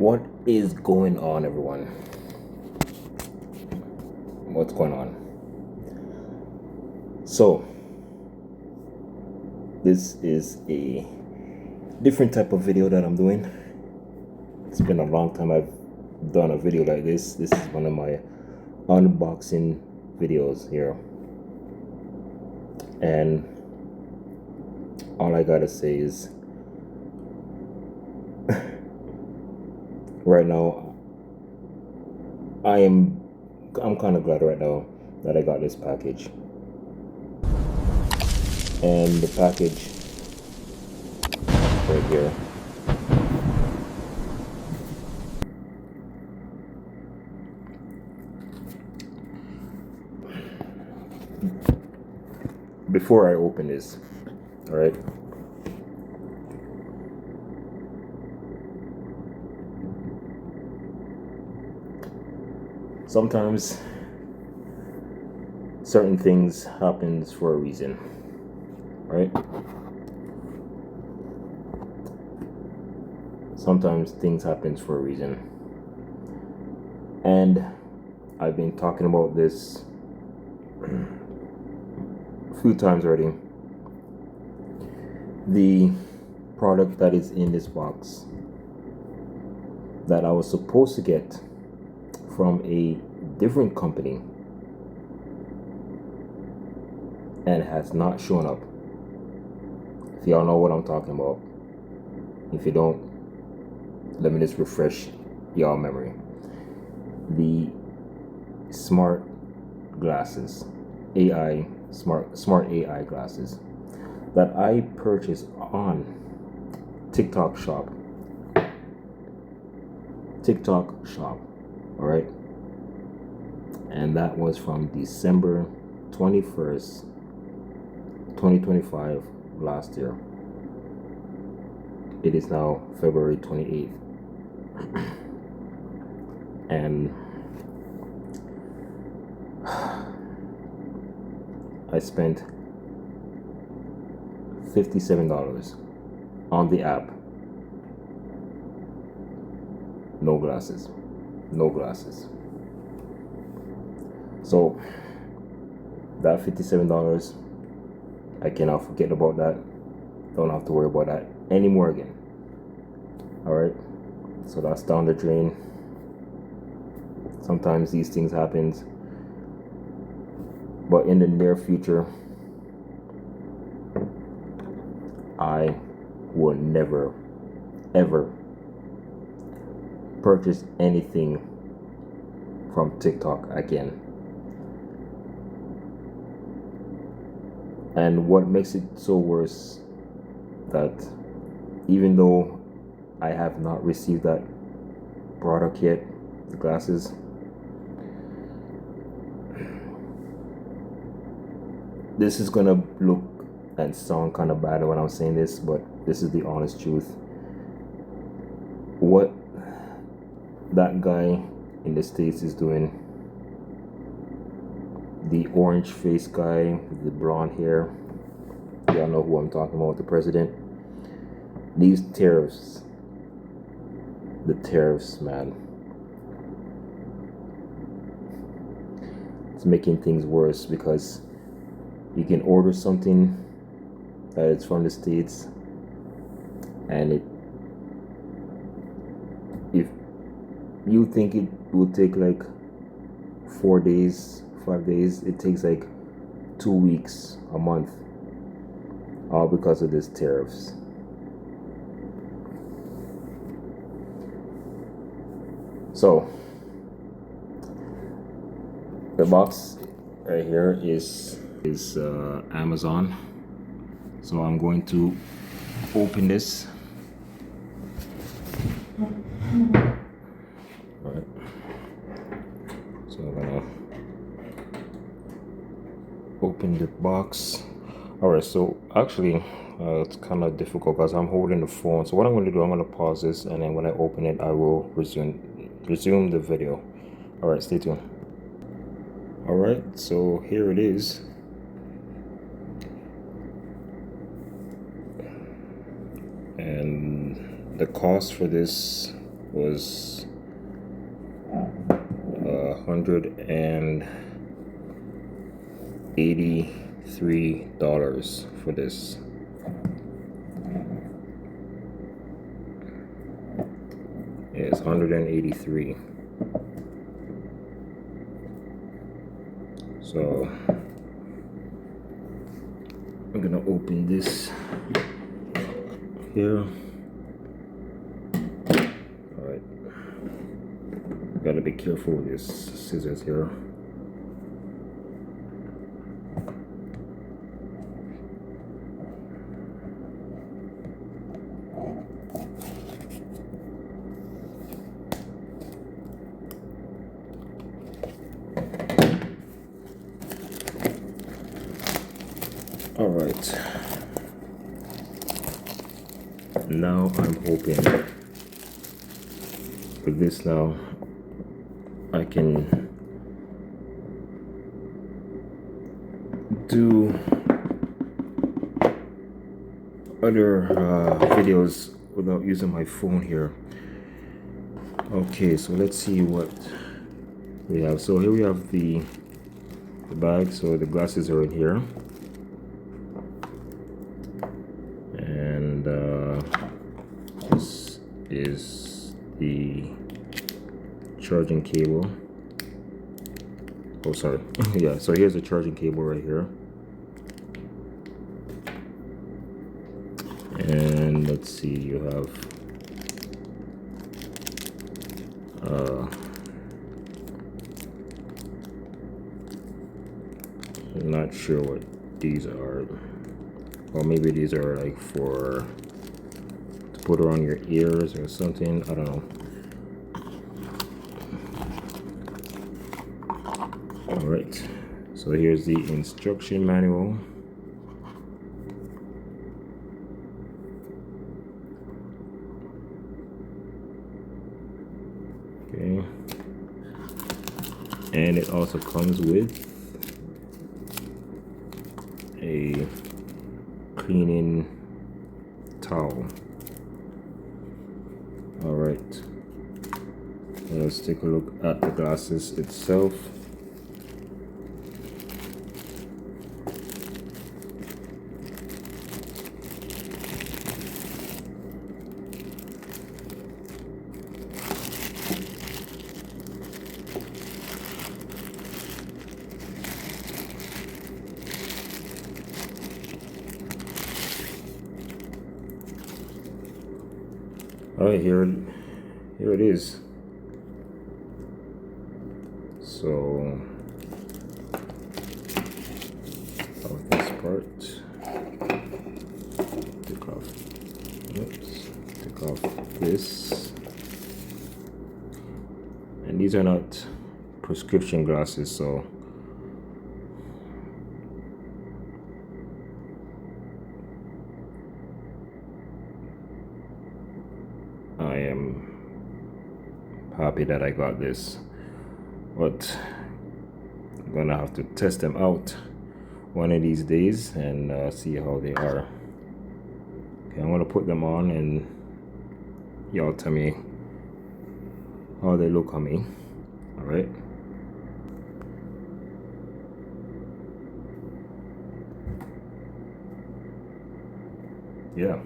What is going on, everyone? What's going on? So this is a different type of video that I'm doing. It's been a long time I've done a video like this. This is one of my unboxing videos here, and all I gotta say is right now I'm kind of glad right now that I got this package. And the package right here before I open this, all right, sometimes certain things happens for a reason, right? Sometimes things happens for a reason, and I've been talking about this a few times already. The product that is in this box that I was supposed to get from a different company and has not shown up. If y'all know what I'm talking about, if you don't, let me just refresh y'all memory. The smart glasses, AI smart AI glasses that I purchased on TikTok shop, all right, and that was from December 21st 2025 last year. It is now February 28th and I spent $57 on the app. No glasses. So that $57, I cannot forget about that. Don't have to worry about that anymore again. All right, so that's down the drain. Sometimes these things happen, but in the near future, I will never ever purchase anything from TikTok again. And what makes it so worse, that even though I have not received that product yet, the glasses, this is gonna look and sound kind of bad when I'm saying this, but this is the honest truth. What that guy in the States is doing, the orange face guy with the blonde hair, y'all know who I'm talking about, the president. These tariffs, man, it's making things worse, because you can order something that is from the States, and if you think it will take like 4 days, 5 days, it takes like 2 weeks, a month, all because of these tariffs. So the box right here is Amazon. So I'm going to open this. All right, so I'm gonna open the box. All right, so actually it's kind of difficult because I'm holding the phone. So what I'm going to do, I'm going to pause this, and then when I open it, I will resume the video. All right, stay tuned. All right, so here it is. And the cost for this was $183 for this. Yeah, it's 183. So I'm gonna open this here. All right, gotta be careful with these scissors here. All right, now I'm hoping with this now I can do other videos without using my phone here. Okay, so let's see what we have. So here we have the bag. So the glasses are in here, and this is the charging cable. Oh, sorry. Yeah, so here's the charging cable right here. And let's see, you have I'm not sure what these are, or maybe these are like for to put around your ears or something, I don't know. All right, so here's the instruction manual. Okay, and it also comes with a cleaning towel. All right, let's take a look at the glasses itself. All right, here it is. So of this part, take off this, and these are not prescription glasses, so I am happy that I got this, but I'm gonna have to test them out one of these days and see how they are. Okay, I'm gonna put them on and y'all tell me how they look on me. All right. Yeah.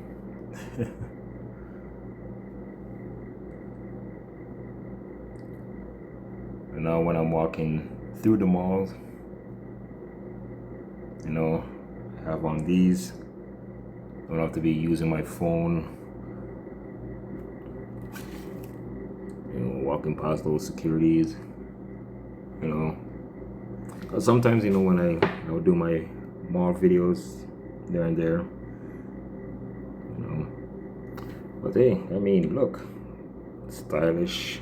And now when I'm walking through the mall, you know, I have on these. I don't have to be using my phone, you know, walking past those securities, you know. 'Cause sometimes, you know, when I would do my mall videos there and there, you know. But hey, I mean, look, stylish,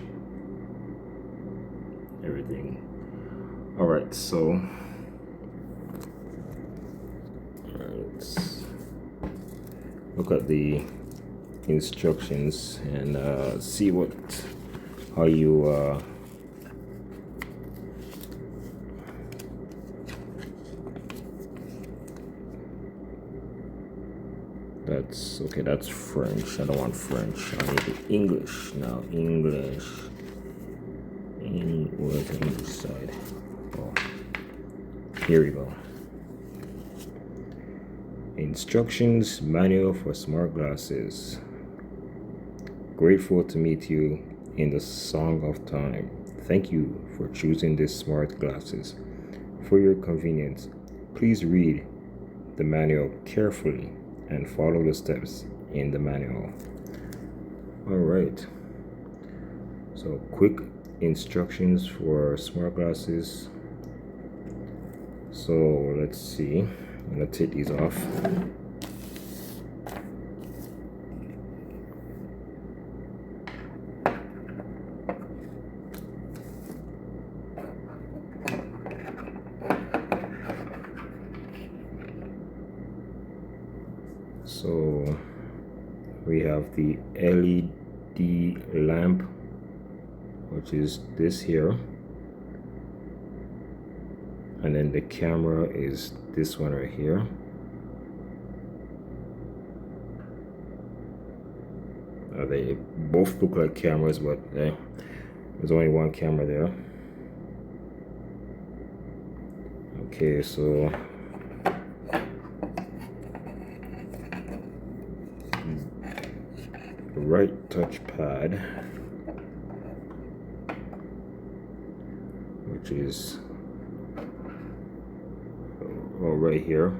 everything. All right, so let's look at the instructions and see how you That's okay. That's French. I don't want French. I need the English now. English. Where's the English side? Oh, here we go. Instructions manual for smart glasses. Grateful to meet you in the song of time. Thank you for choosing these smart glasses. For your convenience, please read the manual carefully and follow the steps in the manual. All right. So quick instructions for smart glasses. So let's see. I'm gonna take these off. So we have the LED lamp, which is this here, and then the camera is this one right here. They both look like cameras, but there's only one camera there. Okay, so the right touchpad, which is right here.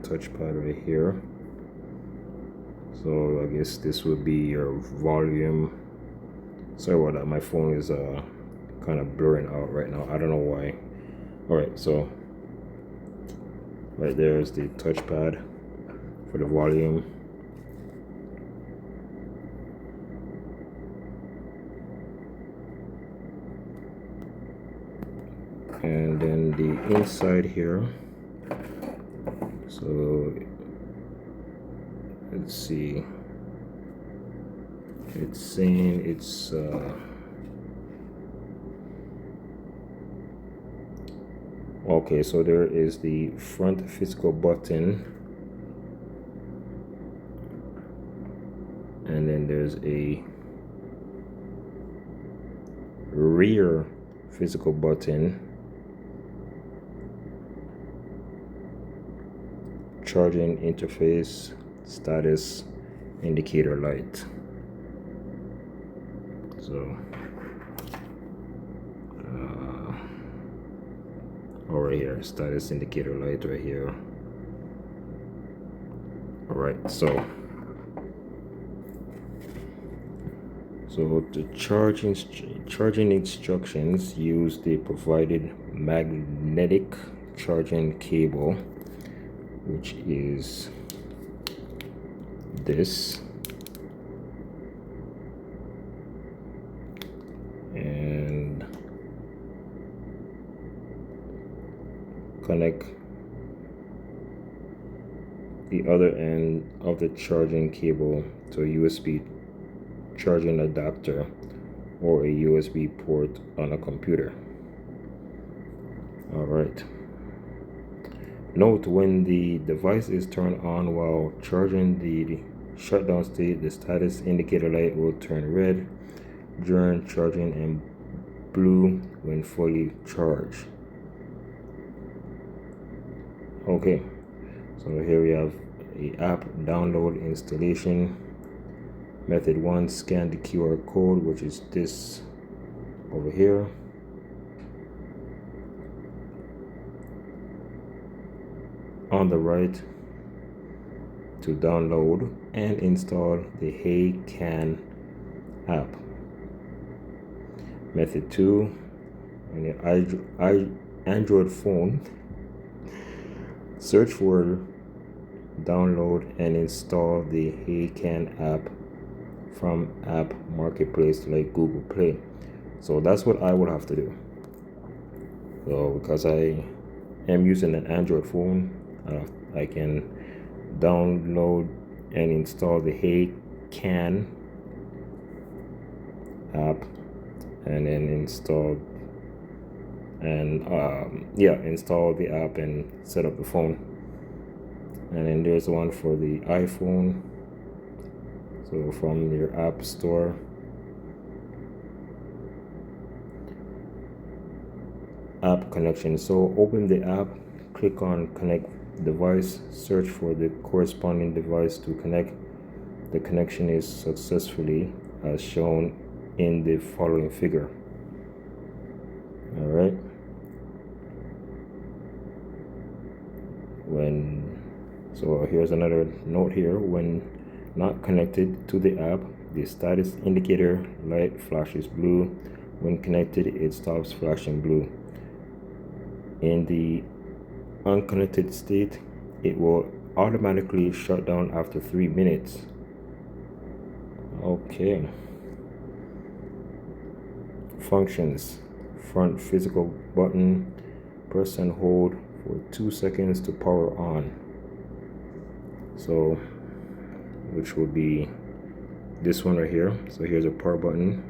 Touchpad right here. So I guess this would be your volume. Sorry about that, my phone is kind of blurring out right now. I don't know why. All right, so right there is the touchpad for the volume. And then the inside here. So let's see. It's saying it's okay, so there is the front physical button, and then there's a rear physical button, charging interface, status indicator light. So right here, status indicator light right here. All right, so the charging instructions use the provided magnetic charging cable, which is this, and connect the other end of the charging cable to a USB charging adapter or a USB port on a computer. All right. Note, when the device is turned on while charging the shutdown state, the status indicator light will turn red during charging and blue when fully charged. Okay, so here we have a app download installation. Method 1, scan the QR code, which is this over here. On the right, to download and install the HeyCyan app. Method 2, on your Android phone, search for, download and install the HeyCyan app from app marketplace like Google Play. So that's what I would have to do. So because I am using an Android phone, I can download and install the HeyCyan app and then install and yeah, install the app and set up the phone. And then there's one for the iPhone. So from your app store, app connection. So open the app, click on connect device, search for the corresponding device to connect. The connection is successfully as shown in the following figure. All right. So here's another note here. When not connected to the app, the status indicator light flashes blue. When connected, it stops flashing blue. In the unconnected state, it will automatically shut down after 3 minutes. Okay. Functions. Front physical button. Press and hold for 2 seconds to power on. So, which will be this one right here. So here's a power button.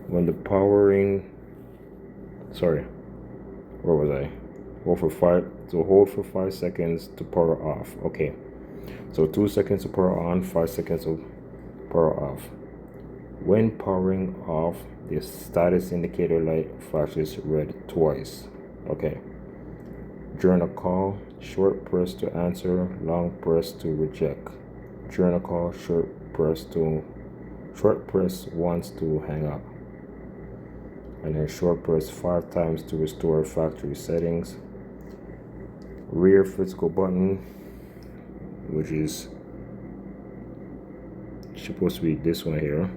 When the powering, sorry, where was I? Hold for 5 seconds to power off. Okay, so 2 seconds to power on, 5 seconds to power off. When powering off, the status indicator light flashes red twice. Okay. During a call, short press to answer, long press to reject. During a call, short press once to hang up. And then short press 5 times to restore factory settings. Rear physical button, which is supposed to be this one here.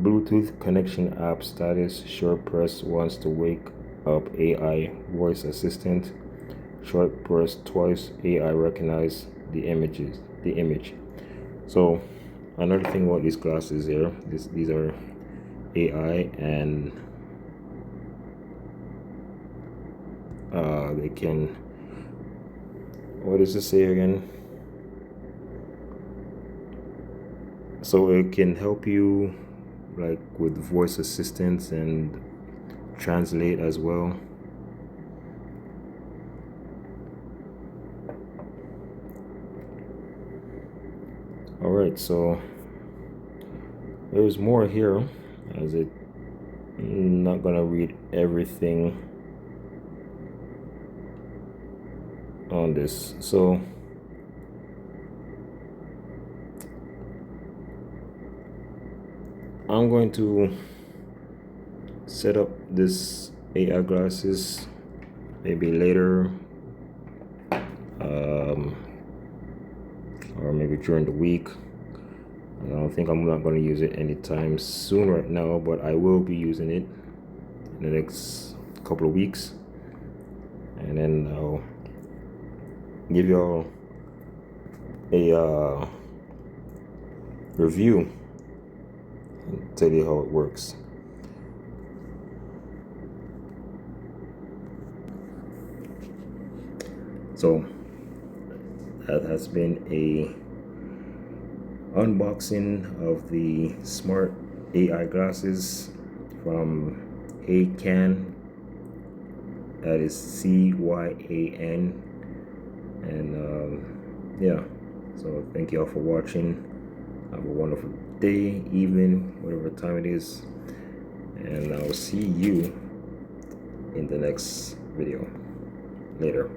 Bluetooth connection app status, short press once to wake up AI voice assistant. Short press twice, AI recognize the image. So another thing about these glasses here, these are AI, and they can, what does it say again? So it can help you like with voice assistance and translate as well. All right, so there's more here, as I'm not gonna read everything on this. So I'm going to set up this AI glasses maybe later, or maybe during the week. I don't think I'm not going to use it anytime soon right now, but I will be using it in the next couple of weeks, and then I'll give y'all a review and tell you how it works. So that has been a unboxing of the smart AI glasses from HeyCyan. That is CYAN. And yeah, so thank you all for watching. Have a wonderful day, evening, whatever time it is, and I'll see you in the next video. Later.